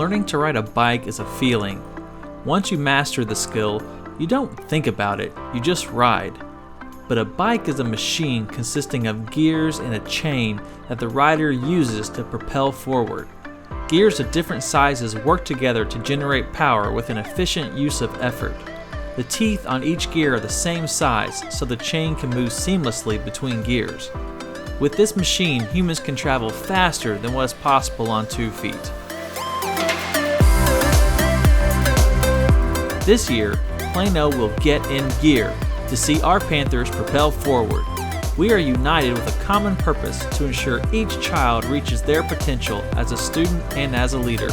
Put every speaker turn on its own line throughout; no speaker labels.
learning to ride a bike is a feeling. Once you master the skill, you don't think about it, you just ride. But a bike is a machine consisting of gears and a chain that the rider uses to propel forward. Gears of different sizes work together to generate power with an efficient use of effort. The teeth on each gear are the same size, so the chain can move seamlessly between gears. With this machine, humans can travel faster than what is possible on 2 feet. This year, Plano will get in gear to see our Panthers propel forward. We are united with a common purpose to ensure each child reaches their potential as a student and as a leader.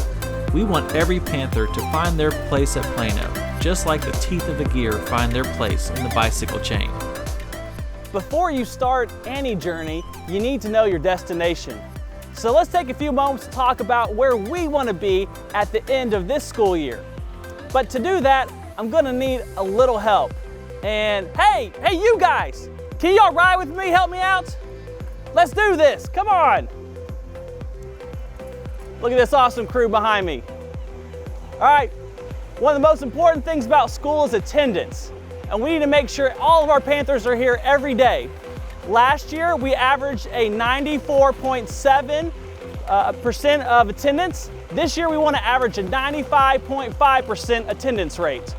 We want every Panther to find their place at Plano, just like the teeth of the gear find their place in the bicycle chain.
Before you start any journey, you need to know your destination. So let's take a few moments to talk about where we want to be at the end of this school year. But to do that, I'm going to need a little help. And hey you guys, can y'all ride with me, help me out? Let's do this, come on. Look at this awesome crew behind me. All right, one of the most important things about school is attendance. And we need to make sure all of our Panthers are here every day. Last year, we averaged a 94.7% of attendance. This year, we want to average a 95.5% attendance rate.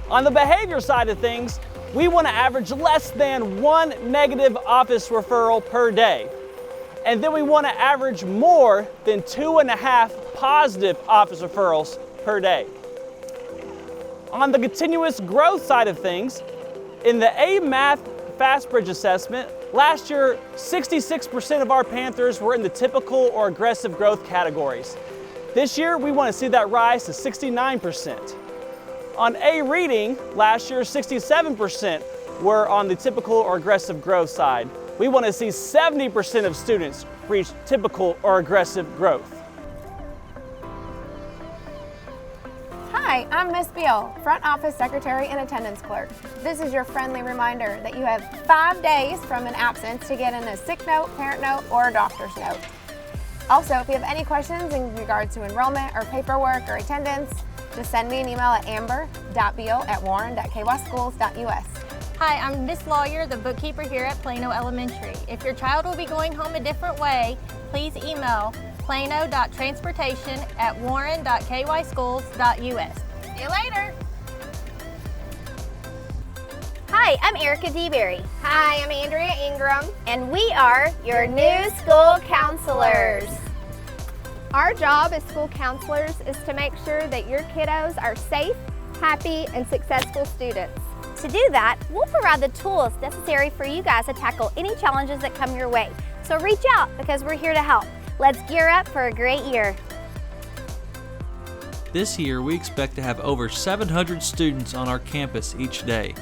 On the behavior side of things, we want to average less than 1 negative office referral per day. And then we want to average more than 2.5 positive office referrals per day. On the continuous growth side of things, in the A-Math Fast Bridge assessment, last year 66% of our Panthers were in the typical or aggressive growth categories. This year we want to see that rise to 69%. On A-Reading, last year 67% were on the typical or aggressive growth side. We want to see 70% of students reach typical or aggressive growth.
Hi, I'm Miss Beal, Front Office Secretary and Attendance Clerk. This is your friendly reminder that you have 5 days from an absence to get in a sick note, parent note, or a doctor's note. Also, if you have any questions in regards to enrollment or paperwork or attendance, just send me an email at amber.beal@warren.kyschools.us.
Hi, I'm Miss Lawyer, the bookkeeper here at Plano Elementary. If your child will be going home a different way, please email plano.transportation@warren.kyschools.us. See you later.
Hi, I'm Erica DeBerry.
Hi, I'm Andrea Ingram.
And we are your new school counselors.
Our job as school counselors is to make sure that your kiddos are safe, happy, and successful students.
To do that, we'll provide the tools necessary for you guys to tackle any challenges that come your way. So reach out because we're here to help. Let's gear up for a great year.
This year, we expect to have over 700 students on our campus each day.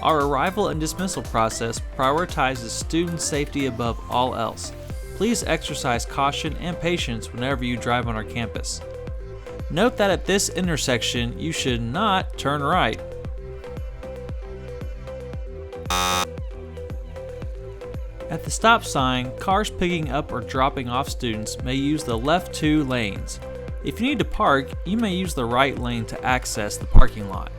Our arrival and dismissal process prioritizes student safety above all else. Please exercise caution and patience whenever you drive on our campus. Note that at this intersection, you should not turn right. At the stop sign, cars picking up or dropping off students may use the left 2 lanes. If you need to park, you may use the right lane to access the parking lot.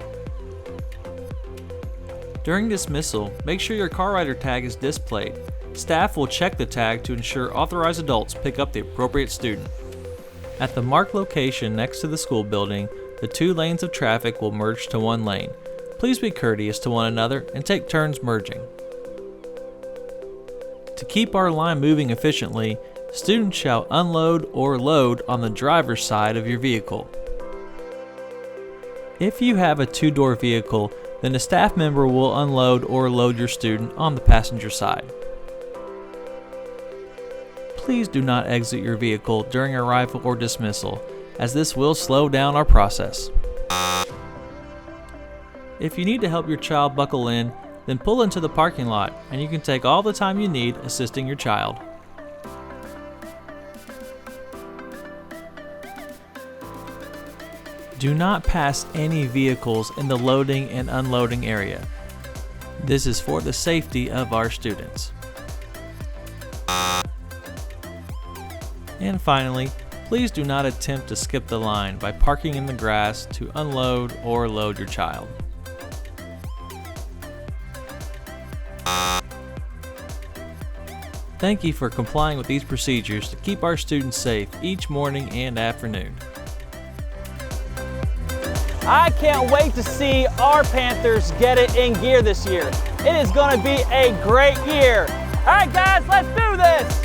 During dismissal, make sure your car rider tag is displayed. Staff will check the tag to ensure authorized adults pick up the appropriate student. At the marked location next to the school building, the 2 lanes of traffic will merge to 1 lane. Please be courteous to one another and take turns merging. To keep our line moving efficiently, students shall unload or load on the driver's side of your vehicle. If you have a 2-door vehicle, then a staff member will unload or load your student on the passenger side. Please do not exit your vehicle during arrival or dismissal, as this will slow down our process. If you need to help your child buckle in, then pull into the parking lot and you can take all the time you need assisting your child. Do not pass any vehicles in the loading and unloading area. This is for the safety of our students. And finally, Please do not attempt to skip the line by parking in the grass to unload or load your child. Thank you for complying with these procedures to keep our students safe each morning and afternoon.
I can't wait to see our Panthers get it in gear this year. It is going to be a great year. All right, guys, let's do this.